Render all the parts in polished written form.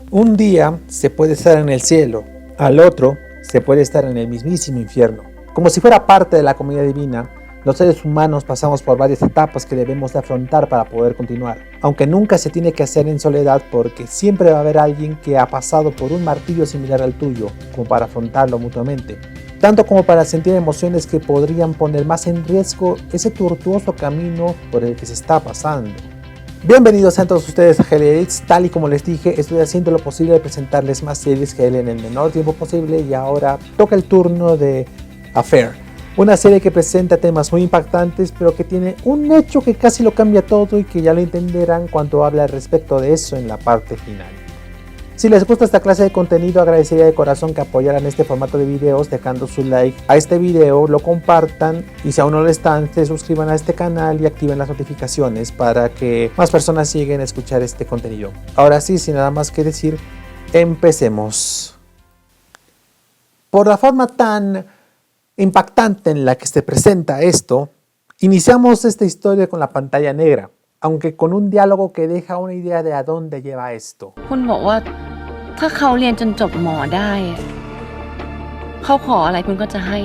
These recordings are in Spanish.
Un día se puede estar en el cielo, al otro se puede estar en el mismísimo infierno. Como si fuera parte de la comedia divina, los seres humanos pasamos por varias etapas que debemos de afrontar para poder continuar, aunque nunca se tiene que hacer en soledad porque siempre va a haber alguien que ha pasado por un martirio similar al tuyo, como para afrontarlo mutuamente, tanto como para sentir emociones que podrían poner más en riesgo ese tortuoso camino por el que se está pasando. Bienvenidos a todos ustedes a GL Edits. Tal y como les dije, estoy haciendo lo posible de presentarles más series GL en el menor tiempo posible y ahora toca el turno de Affair, una serie que presenta temas muy impactantes pero que tiene un hecho que casi lo cambia todo y que ya lo entenderán cuando hable al respecto de eso en la parte final. Si les gusta esta clase de contenido, agradecería de corazón que apoyaran este formato de videos dejando su like a este video, lo compartan y si aún no lo están, se suscriban a este canal y activen las notificaciones para que más personas lleguen a escuchar este contenido. Ahora sí, sin nada más que decir, empecemos. Por la forma tan impactante en la que se presenta esto, iniciamos esta historia con la pantalla negra, aunque con un diálogo que deja una idea de a dónde lleva esto. คุณบอกว่าถ้าเขาเรียนจนจบหมอได้เขาขออะไรคุณก็จะให้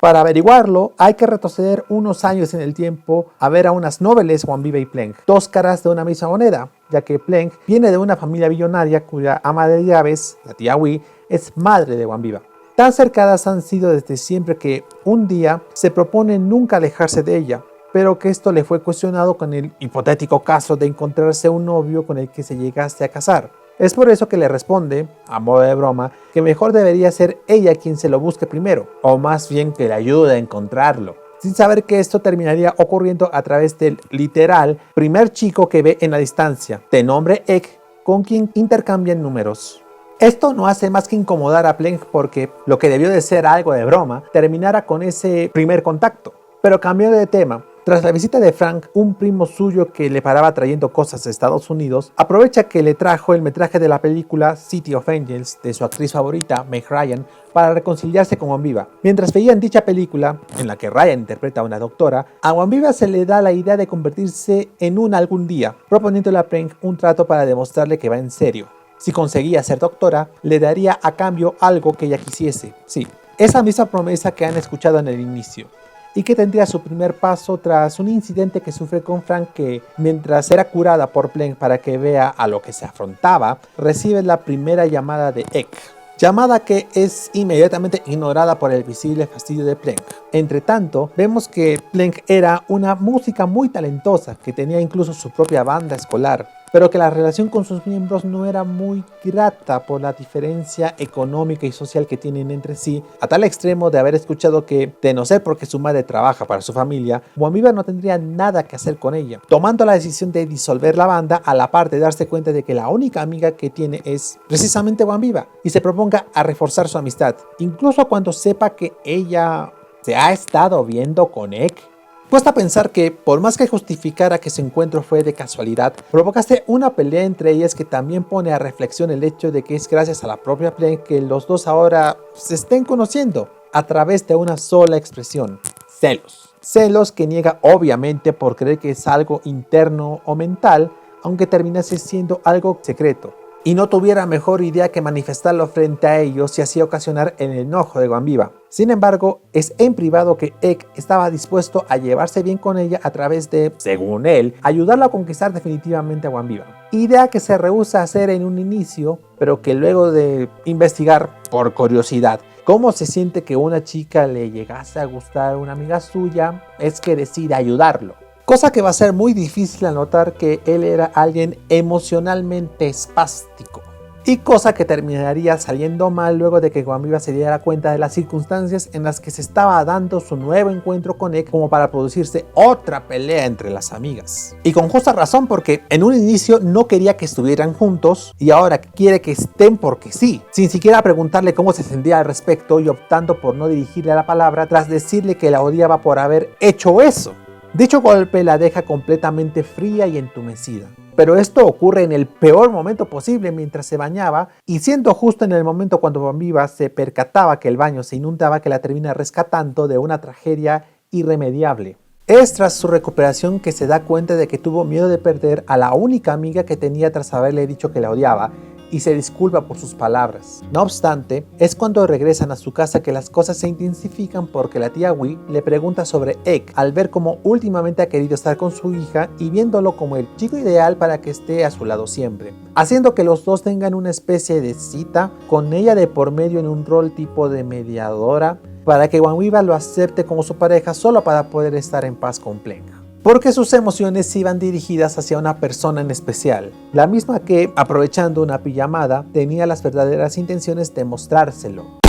Para averiguarlo, hay que retroceder unos años en el tiempo a ver a unas nobles Wanviva y Plenk, dos caras de una misma moneda, ya que Plenk viene de una familia billonaria cuya ama de llaves, la tía Wee, es madre de Wanviva. Tan cercanas han sido desde siempre que un día se propone nunca alejarse de ella, pero que esto le fue cuestionado con el hipotético caso de encontrarse un novio con el que se llegase a casar. Es por eso que le responde, a modo de broma, que mejor debería ser ella quien se lo busque primero, o más bien que le ayude a encontrarlo, sin saber que esto terminaría ocurriendo a través del literal primer chico que ve en la distancia, de nombre Ek, con quien intercambian números. Esto no hace más que incomodar a Plenk porque lo que debió de ser algo de broma terminara con ese primer contacto. Pero cambió de tema. Tras la visita de Frank, un primo suyo que le paraba trayendo cosas de Estados Unidos, aprovecha que le trajo el metraje de la película City of Angels de su actriz favorita, Meg Ryan, para reconciliarse con Wanviva. Mientras veían dicha película, en la que Ryan interpreta a una doctora, a Wanviva se le da la idea de convertirse en una algún día, proponiéndole a Frank un trato para demostrarle que va en serio. Si conseguía ser doctora, le daría a cambio algo que ella quisiese. Sí, esa misma promesa que han escuchado en el inicio. Y que tendría su primer paso tras un incidente que sufre con Frank que, mientras era curada por Plenk para que vea a lo que se afrontaba, recibe la primera llamada de Ek. Llamada que es inmediatamente ignorada por el visible fastidio de Plenk. Entre tanto, vemos que Plenk era una música muy talentosa, que tenía incluso su propia banda escolar, pero que la relación con sus miembros no era muy grata por la diferencia económica y social que tienen entre sí, a tal extremo de haber escuchado que, de no ser porque su madre trabaja para su familia, Wanviva no tendría nada que hacer con ella, tomando la decisión de disolver la banda a la par de darse cuenta de que la única amiga que tiene es precisamente Wanviva, y se proponga a reforzar su amistad, incluso cuando sepa que ella se ha estado viendo con Ek. Cuesta pensar que, por más que justificara que su encuentro fue de casualidad, provocaste una pelea entre ellas que también pone a reflexión el hecho de que es gracias a la propia Plenk que los dos ahora se estén conociendo a través de una sola expresión: celos. Celos que niega obviamente por creer que es algo interno o mental, aunque terminase siendo algo secreto. Y no tuviera mejor idea que manifestarlo frente a ellos y así ocasionar el enojo de Wanviva. Sin embargo, es en privado que Ek estaba dispuesto a llevarse bien con ella a través de, según él, ayudarla a conquistar definitivamente a Wanviva. Idea que se rehúsa a hacer en un inicio, pero que luego de investigar por curiosidad cómo se siente que una chica le llegase a gustar a una amiga suya, es que decide ayudarlo. Cosa que va a ser muy difícil al notar que él era alguien emocionalmente espástico. Y cosa que terminaría saliendo mal luego de que Wanviva se diera cuenta de las circunstancias en las que se estaba dando su nuevo encuentro con Ek como para producirse otra pelea entre las amigas. Y con justa razón porque en un inicio no quería que estuvieran juntos y ahora quiere que estén porque sí, sin siquiera preguntarle cómo se sentía al respecto y optando por no dirigirle la palabra tras decirle que la odiaba por haber hecho eso. Dicho golpe la deja completamente fría y entumecida. Pero esto ocurre en el peor momento posible mientras se bañaba y siendo justo en el momento cuando Wanviva se percataba que el baño se inundaba que la termina rescatando de una tragedia irremediable. Es tras su recuperación que se da cuenta de que tuvo miedo de perder a la única amiga que tenía tras haberle dicho que la odiaba y se disculpa por sus palabras. No obstante, es cuando regresan a su casa que las cosas se intensifican porque la tía Wee le pregunta sobre Egg al ver cómo últimamente ha querido estar con su hija y viéndolo como el chico ideal para que esté a su lado siempre, haciendo que los dos tengan una especie de cita con ella de por medio en un rol tipo de mediadora para que Wanwiba lo acepte como su pareja solo para poder estar en paz con Pleng. Porque sus emociones iban dirigidas hacia una persona en especial, la misma que, aprovechando una pijamada, tenía las verdaderas intenciones de mostrárselo.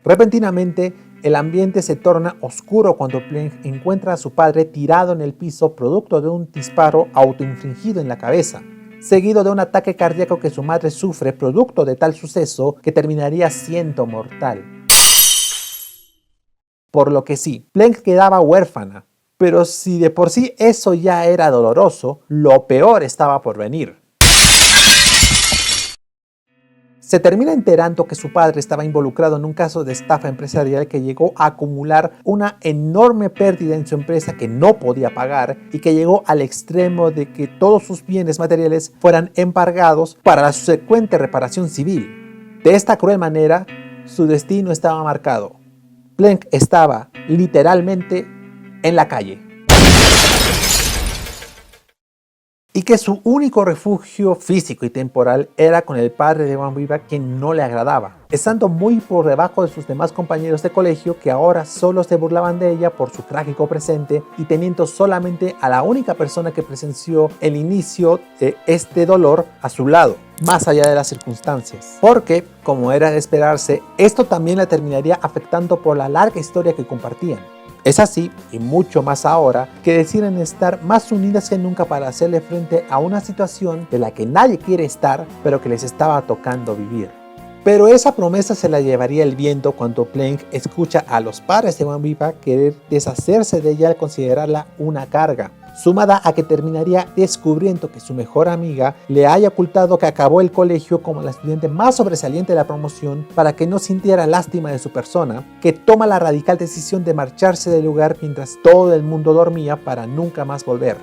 Repentinamente, el ambiente se torna oscuro cuando Pleng encuentra a su padre tirado en el piso producto de un disparo autoinfligido en la cabeza, seguido de un ataque cardíaco que su madre sufre producto de tal suceso que terminaría siendo mortal. Por lo que sí, Pleng quedaba huérfana, pero si de por sí eso ya era doloroso, lo peor estaba por venir. Se termina enterando que su padre estaba involucrado en un caso de estafa empresarial que llegó a acumular una enorme pérdida en su empresa que no podía pagar y que llegó al extremo de que todos sus bienes materiales fueran embargados para la subsecuente reparación civil. De esta cruel manera, su destino estaba marcado. Pleng estaba literalmente en la calle. Y que su único refugio físico y temporal era con el padre de Wanwiba, quien no le agradaba, estando muy por debajo de sus demás compañeros de colegio que ahora solo se burlaban de ella por su trágico presente y teniendo solamente a la única persona que presenció el inicio de este dolor a su lado, más allá de las circunstancias. Porque, como era de esperarse, esto también la terminaría afectando por la larga historia que compartían. Es así, y mucho más ahora, que deciden estar más unidas que nunca para hacerle frente a una situación de la que nadie quiere estar, pero que les estaba tocando vivir. Pero esa promesa se la llevaría el viento cuando Pleng escucha a los padres de Wanwiba querer deshacerse de ella al considerarla una carga, sumada a que terminaría descubriendo que su mejor amiga le haya ocultado que acabó el colegio como la estudiante más sobresaliente de la promoción para que no sintiera lástima de su persona, que toma la radical decisión de marcharse del lugar mientras todo el mundo dormía para nunca más volver.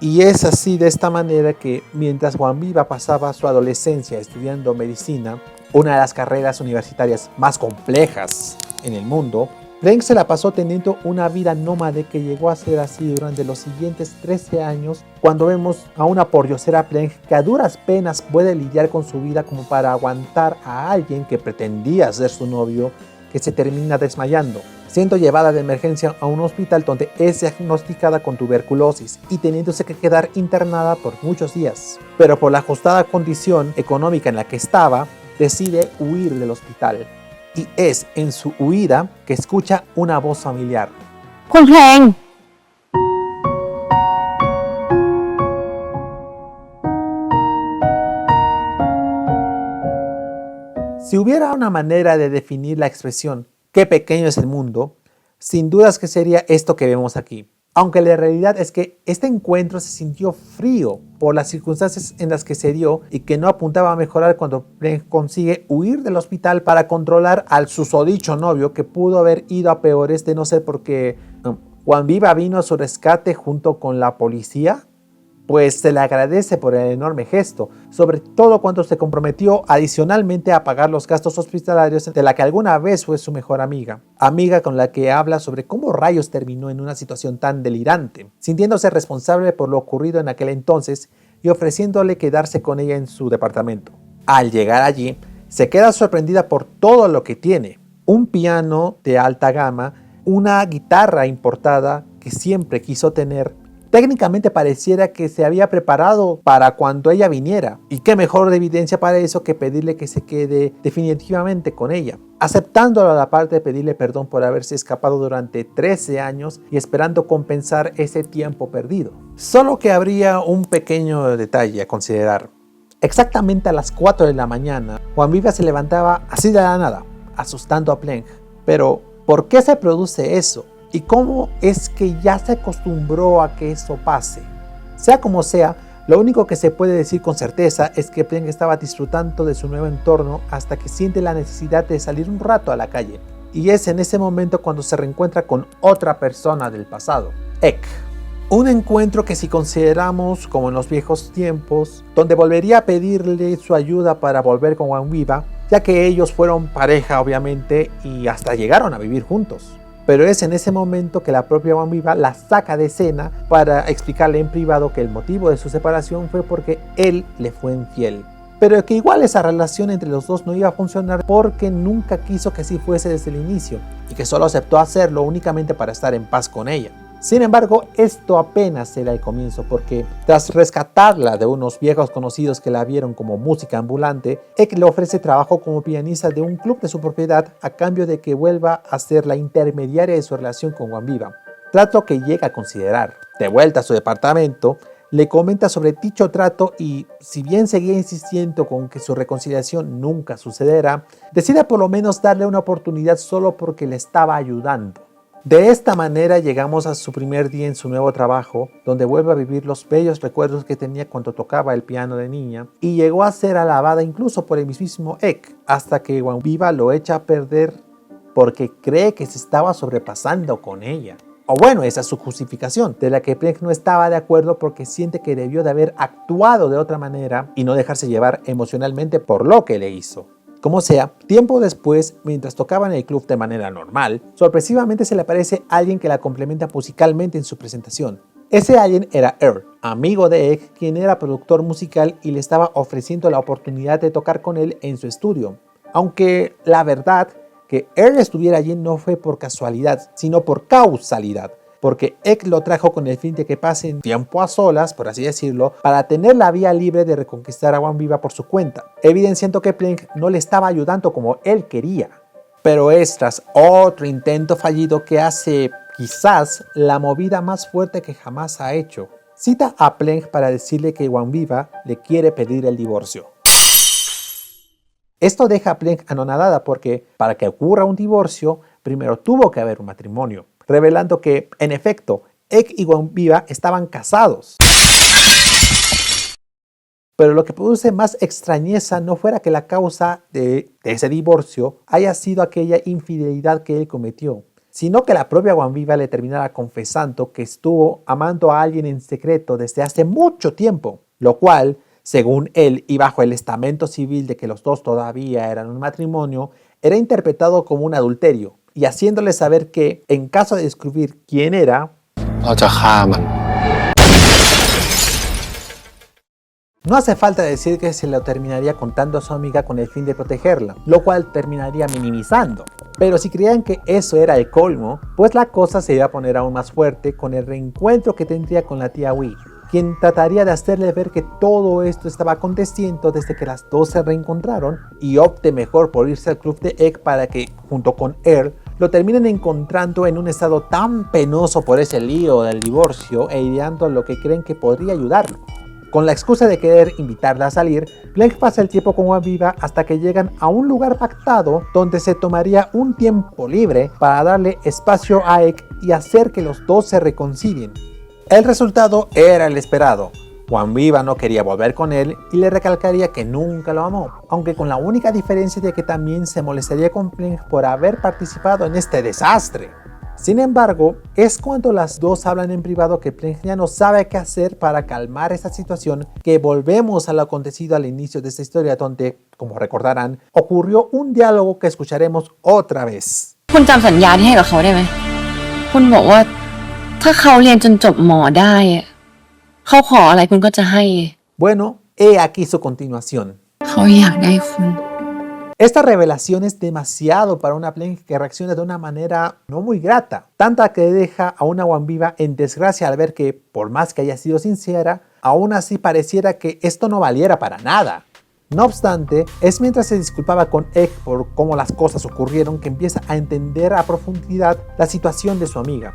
Y es así de esta manera que mientras Wanwiba pasaba su adolescencia estudiando medicina, una de las carreras universitarias más complejas en el mundo, Pleng se la pasó teniendo una vida nómade que llegó a ser así durante los siguientes 13 años, cuando vemos a una pordiosera Pleng que a duras penas puede lidiar con su vida como para aguantar a alguien que pretendía ser su novio, que se termina desmayando, siendo llevada de emergencia a un hospital donde es diagnosticada con tuberculosis y teniéndose que quedar internada por muchos días. Pero por la ajustada condición económica en la que estaba, decide huir del hospital. Y es en su huida que escucha una voz familiar. ¡Kun Pleng! Si hubiera una manera de definir la expresión "qué pequeño es el mundo", sin dudas que sería esto que vemos aquí. Aunque la realidad es que este encuentro se sintió frío por las circunstancias en las que se dio y que no apuntaba a mejorar cuando Pleng consigue huir del hospital para controlar al susodicho novio, que pudo haber ido a peores de no ser porque Wanwiba vino a su rescate junto con la policía. Pues se le agradece por el enorme gesto, sobre todo cuando se comprometió adicionalmente a pagar los gastos hospitalarios de la que alguna vez fue su mejor amiga con la que habla sobre cómo rayos terminó en una situación tan delirante, sintiéndose responsable por lo ocurrido en aquel entonces y ofreciéndole quedarse con ella en su departamento. Al llegar allí, se queda sorprendida por todo lo que tiene: un piano de alta gama, una guitarra importada que siempre quiso tener. Técnicamente pareciera que se había preparado para cuando ella viniera, y qué mejor evidencia para eso que pedirle que se quede definitivamente con ella, aceptándolo a la parte de pedirle perdón por haberse escapado durante 13 años y esperando compensar ese tiempo perdido. Solo que habría un pequeño detalle a considerar. Exactamente a las 4 de la mañana, Wanwiba se levantaba así de la nada, asustando a Pleng. Pero, ¿por qué se produce eso? ¿Y cómo es que ya se acostumbró a que eso pase? Sea como sea, lo único que se puede decir con certeza es que Pleng estaba disfrutando de su nuevo entorno hasta que siente la necesidad de salir un rato a la calle. Y es en ese momento cuando se reencuentra con otra persona del pasado, Egg. Un encuentro que si consideramos como en los viejos tiempos, donde volvería a pedirle su ayuda para volver con Wanviva, ya que ellos fueron pareja obviamente y hasta llegaron a vivir juntos. Pero es en ese momento que la propia Wanviva la saca de escena para explicarle en privado que el motivo de su separación fue porque él le fue infiel. Pero que igual esa relación entre los dos no iba a funcionar porque nunca quiso que así fuese desde el inicio y que solo aceptó hacerlo únicamente para estar en paz con ella. Sin embargo, esto apenas era el comienzo porque tras rescatarla de unos viejos conocidos que la vieron como música ambulante, Ek le ofrece trabajo como pianista de un club de su propiedad a cambio de que vuelva a ser la intermediaria de su relación con Wanviva. Trato que llega a considerar. De vuelta a su departamento, le comenta sobre dicho trato y, si bien seguía insistiendo con que su reconciliación nunca sucederá, decide por lo menos darle una oportunidad solo porque le estaba ayudando. De esta manera llegamos a su primer día en su nuevo trabajo, donde vuelve a vivir los bellos recuerdos que tenía cuando tocaba el piano de niña, y llegó a ser alabada incluso por el mismísimo Ek, hasta que Wanviva lo echa a perder porque cree que se estaba sobrepasando con ella. O bueno, esa es su justificación, de la que Pleng no estaba de acuerdo porque siente que debió de haber actuado de otra manera y no dejarse llevar emocionalmente por lo que le hizo. Como sea, tiempo después, mientras tocaba en el club de manera normal, sorpresivamente se le aparece alguien que la complementa musicalmente en su presentación. Ese alguien era Earl, amigo de Ek, quien era productor musical y le estaba ofreciendo la oportunidad de tocar con él en su estudio. Aunque la verdad, que Earl estuviera allí no fue por casualidad, sino por causalidad, porque Ek lo trajo con el fin de que pasen tiempo a solas, por así decirlo, para tener la vía libre de reconquistar a Wanviva por su cuenta, evidenciando que Pleng no le estaba ayudando como él quería. Pero es tras otro intento fallido que hace, quizás, la movida más fuerte que jamás ha hecho. Cita a Pleng para decirle que Wanviva le quiere pedir el divorcio. Esto deja a Pleng anonadada porque, para que ocurra un divorcio, primero tuvo que haber un matrimonio, revelando que, en efecto, Ek y Wanviva estaban casados. Pero lo que produce más extrañeza no fuera que la causa de ese divorcio haya sido aquella infidelidad que él cometió, sino que la propia Wanviva le terminara confesando que estuvo amando a alguien en secreto desde hace mucho tiempo, lo cual, según él y bajo el estamento civil de que los dos todavía eran un matrimonio, era interpretado como un adulterio, y haciéndole saber que, en caso de descubrir quién era, no hace falta decir que se lo terminaría contando a su amiga con el fin de protegerla, lo cual terminaría minimizando. Pero si creían que eso era el colmo, pues la cosa se iba a poner aún más fuerte con el reencuentro que tendría con la tía Wee, quien trataría de hacerle ver que todo esto estaba aconteciendo desde que las dos se reencontraron y opte mejor por irse al club de Ek para que, junto con Earl, lo terminen encontrando en un estado tan penoso por ese lío del divorcio e ideando lo que creen que podría ayudarlo. Con la excusa de querer invitarla a salir, Pleng pasa el tiempo con Wanviva hasta que llegan a un lugar pactado donde se tomaría un tiempo libre para darle espacio a Ek y hacer que los dos se reconcilien. El resultado era el esperado. Wanviva no quería volver con él y le recalcaría que nunca lo amó, aunque con la única diferencia de que también se molestaría con Pleng por haber participado en este desastre. Sin embargo, es cuando las dos hablan en privado que Pleng ya no sabe qué hacer para calmar esta situación que volvemos a lo acontecido al inicio de esta historia donde, como recordarán, ocurrió un diálogo que escucharemos otra vez. คุณจำสัญญาที่ให้กับเขาได้ไหมคุณบอกว่าถ้าเขาเรียนจนจบหมอได้เขาขออะไรคุณก็จะให้ Bueno, he aquí su continuación. เขาอยากได้คุณ Esta revelación es demasiado para una Pleng que reacciona de una manera no muy grata, tanta que deja a una Wanviva en desgracia al ver que, por más que haya sido sincera, aún así pareciera que esto no valiera para nada. No obstante, es mientras se disculpaba con Ek por cómo las cosas ocurrieron que empieza a entender a profundidad la situación de su amiga.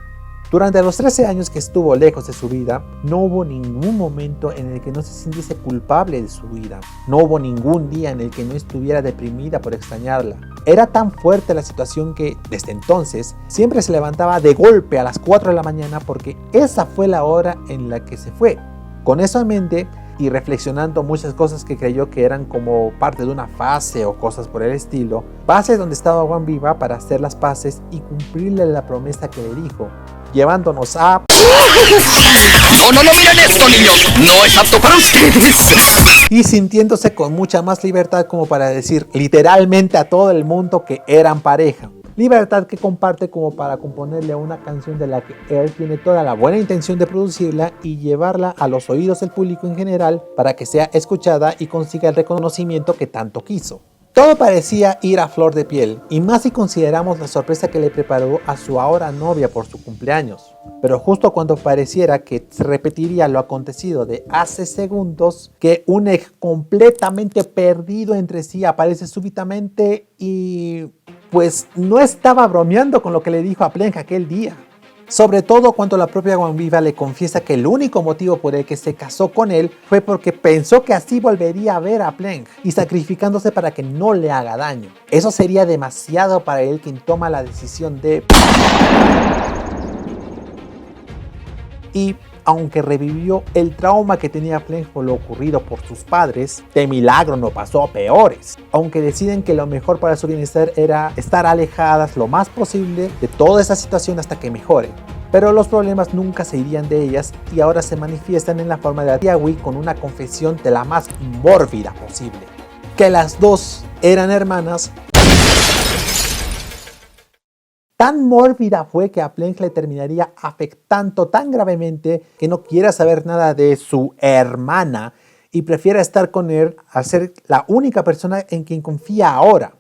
Durante los 13 años que estuvo lejos de su vida, no hubo ningún momento en el que no se sintiese culpable de su vida. No hubo ningún día en el que no estuviera deprimida por extrañarla. Era tan fuerte la situación que, desde entonces, siempre se levantaba de golpe a las 4 de la mañana porque esa fue la hora en la que se fue. Con eso en mente, y reflexionando muchas cosas que creyó que eran como parte de una fase o cosas por el estilo, va hacia donde estaba Wanviva para hacer las paces y cumplirle la promesa que le dijo, llevándonos a... No miren esto, niños. No es apto para ustedes. Y sintiéndose con mucha más libertad como para decir literalmente a todo el mundo que eran pareja. Libertad que comparte como para componerle una canción de la que él tiene toda la buena intención de producirla y llevarla a los oídos del público en general para que sea escuchada y consiga el reconocimiento que tanto quiso. Todo parecía ir a flor de piel, y más si consideramos la sorpresa que le preparó a su ahora novia por su cumpleaños. Pero justo cuando pareciera que se repetiría lo acontecido de hace segundos, que un ex completamente perdido entre sí aparece súbitamente y pues no estaba bromeando con lo que le dijo a Pleng aquel día. Sobre todo cuando la propia Wanviva le confiesa que el único motivo por el que se casó con él fue porque pensó que así volvería a ver a Pleng y sacrificándose para que no le haga daño. Eso sería demasiado para él, quien toma la decisión de... Y aunque revivió el trauma que tenía Pleng por lo ocurrido por sus padres, de milagro no pasó a peores. Aunque deciden que lo mejor para su bienestar era estar alejadas lo más posible de toda esa situación hasta que mejore. Pero los problemas nunca se irían de ellas y ahora se manifiestan en la forma de la tía Wee con una confesión de la más mórbida posible. Que las dos eran hermanas. Tan mórbida fue que a Pleng le terminaría afectando tan gravemente que no quiera saber nada de su hermana y prefiere estar con él al ser la única persona en quien confía ahora.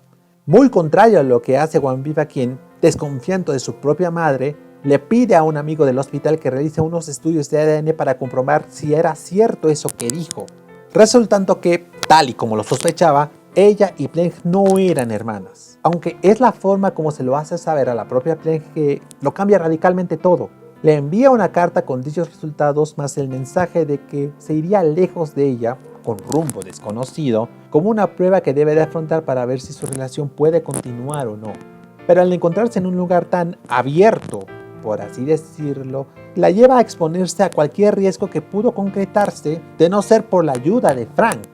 Muy contrario a lo que hace Wanviva, quien, desconfiando de su propia madre, le pide a un amigo del hospital que realice unos estudios de ADN para comprobar si era cierto eso que dijo. Resultando que, tal y como lo sospechaba, ella y Pleng no eran hermanas, aunque es la forma como se lo hace saber a la propia Pleng que lo cambia radicalmente todo. Le envía una carta con dichos resultados más el mensaje de que se iría lejos de ella, con rumbo desconocido, como una prueba que debe de afrontar para ver si su relación puede continuar o no. Pero al encontrarse en un lugar tan abierto, por así decirlo, la lleva a exponerse a cualquier riesgo que pudo concretarse de no ser por la ayuda de Frank.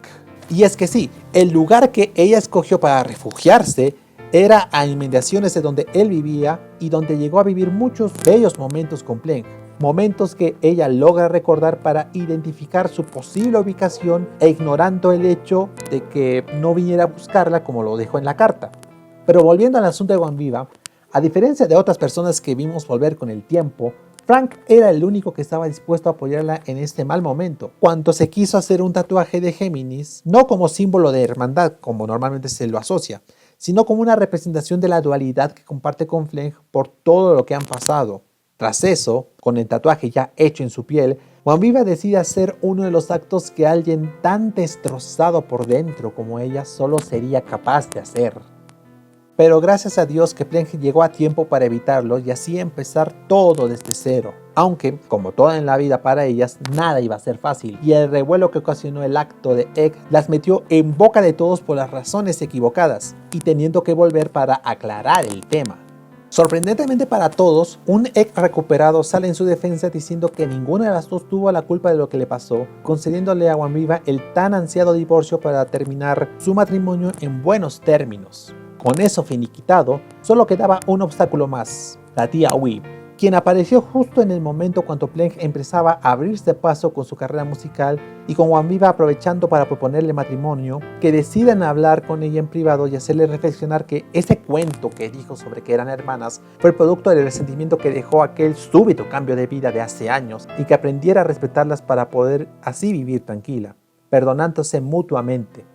Y es que sí, el lugar que ella escogió para refugiarse era a inmediaciones de donde él vivía y donde llegó a vivir muchos bellos momentos con Pleng. Momentos que ella logra recordar para identificar su posible ubicación e ignorando el hecho de que no viniera a buscarla como lo dejó en la carta. Pero volviendo al asunto de Wanviva, a diferencia de otras personas que vimos volver con el tiempo, Frank era el único que estaba dispuesto a apoyarla en este mal momento. Cuando se quiso hacer un tatuaje de Géminis, no como símbolo de hermandad como normalmente se lo asocia, sino como una representación de la dualidad que comparte con Pleng por todo lo que han pasado. Tras eso, con el tatuaje ya hecho en su piel, Wanviva decide hacer uno de los actos que alguien tan destrozado por dentro como ella solo sería capaz de hacer. Pero gracias a Dios que Pleng llegó a tiempo para evitarlo y así empezar todo desde cero. Aunque, como todo en la vida para ellas, nada iba a ser fácil y el revuelo que ocasionó el acto de Egg las metió en boca de todos por las razones equivocadas y teniendo que volver para aclarar el tema. Sorprendentemente para todos, un Egg recuperado sale en su defensa diciendo que ninguna de las dos tuvo la culpa de lo que le pasó, concediéndole a Wanviva el tan ansiado divorcio para terminar su matrimonio en buenos términos. Con eso finiquitado, solo quedaba un obstáculo más, la tía Wee, quien apareció justo en el momento cuando Pleng empezaba a abrirse paso con su carrera musical y con Wanviva aprovechando para proponerle matrimonio, que deciden hablar con ella en privado y hacerle reflexionar que ese cuento que dijo sobre que eran hermanas fue el producto del resentimiento que dejó aquel súbito cambio de vida de hace años y que aprendiera a respetarlas para poder así vivir tranquila, perdonándose mutuamente.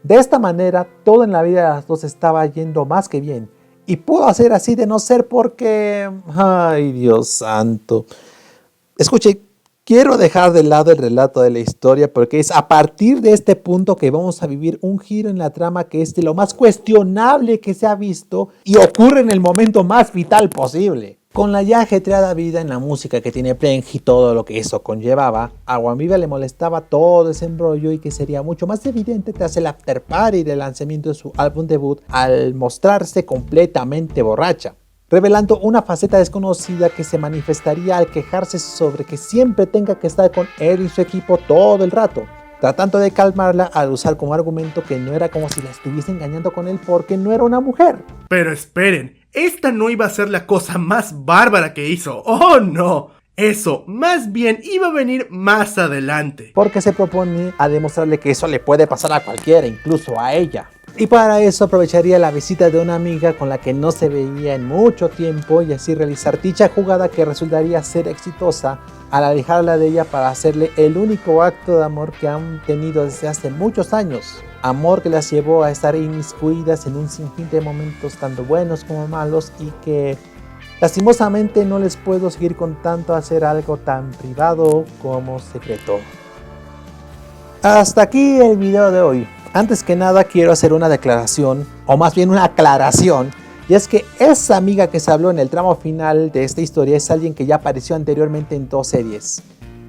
De esta manera, todo en la vida de las dos estaba yendo más que bien. Y pudo ser así de no ser porque... ¡Ay, Dios santo! Escuche, quiero dejar de lado el relato de la historia porque es a partir de este punto que vamos a vivir un giro en la trama que es de lo más cuestionable que se ha visto y ocurre en el momento más vital posible. Con la ya ajetreada vida en la música que tiene Pleng y todo lo que eso conllevaba, a Wanviva le molestaba todo ese embrollo y que sería mucho más evidente tras el after party del lanzamiento de su álbum debut al mostrarse completamente borracha, revelando una faceta desconocida que se manifestaría al quejarse sobre que siempre tenga que estar con él y su equipo todo el rato, tratando de calmarla al usar como argumento que no era como si la estuviese engañando con él porque no era una mujer. Pero esperen, esta no iba a ser la cosa más bárbara que hizo, ¡oh no! Eso, más bien iba a venir más adelante. Porque se propone a demostrarle que eso le puede pasar a cualquiera, incluso a ella. Y para eso aprovecharía la visita de una amiga con la que no se veía en mucho tiempo y así realizar dicha jugada que resultaría ser exitosa al alejarla de ella para hacerle el único acto de amor que han tenido desde hace muchos años. Amor que las llevó a estar inmiscuidas en un sinfín de momentos tanto buenos como malos y que lastimosamente no les puedo seguir contando hacer algo tan privado como secreto. Hasta aquí el video de hoy. Antes que nada quiero hacer una declaración, o más bien una aclaración, y es que esa amiga que se habló en el tramo final de esta historia es alguien que ya apareció anteriormente en 2 series.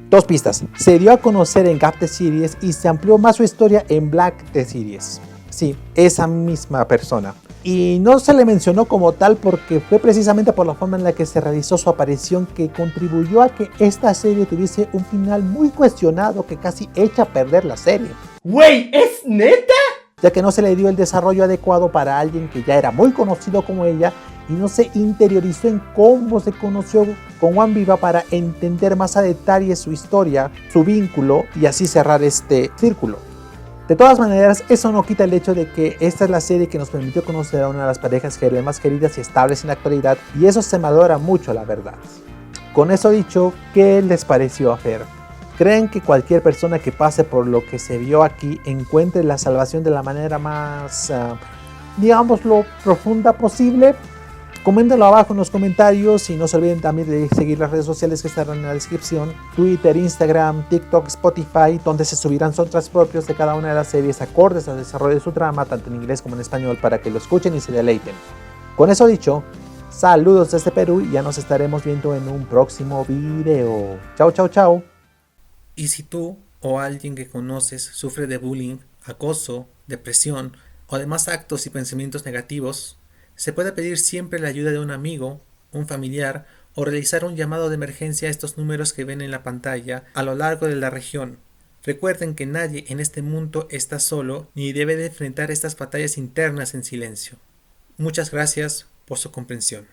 2 pistas, se dio a conocer en Gap the Series y se amplió más su historia en Black the Series. Sí, esa misma persona. Y no se le mencionó como tal porque fue precisamente por la forma en la que se realizó su aparición que contribuyó a que esta serie tuviese un final muy cuestionado que casi echa a perder la serie. ¡Wey! ¿Es neta? Ya que no se le dio el desarrollo adecuado para alguien que ya era muy conocido como ella y no se interiorizó en cómo se conoció con One Viva para entender más a detalle su historia, su vínculo y así cerrar este círculo. De todas maneras, eso no quita el hecho de que esta es la serie que nos permitió conocer a una de las parejas más queridas y estables en la actualidad y eso se valora mucho, la verdad. Con eso dicho, ¿qué les pareció a Fer? ¿Creen que cualquier persona que pase por lo que se vio aquí encuentre la salvación de la manera más, digámoslo, profunda posible? Coméntenlo abajo en los comentarios y no se olviden también de seguir las redes sociales que estarán en la descripción. Twitter, Instagram, TikTok, Spotify, donde se subirán soundtracks propios de cada una de las series acordes al desarrollo de su trama, tanto en inglés como en español, para que lo escuchen y se deleiten. Con eso dicho, saludos desde Perú y ya nos estaremos viendo en un próximo video. Chao, chao, chao. Y si tú o alguien que conoces sufre de bullying, acoso, depresión o demás actos y pensamientos negativos, se puede pedir siempre la ayuda de un amigo, un familiar o realizar un llamado de emergencia a estos números que ven en la pantalla a lo largo de la región. Recuerden que nadie en este mundo está solo ni debe de enfrentar estas batallas internas en silencio. Muchas gracias por su comprensión.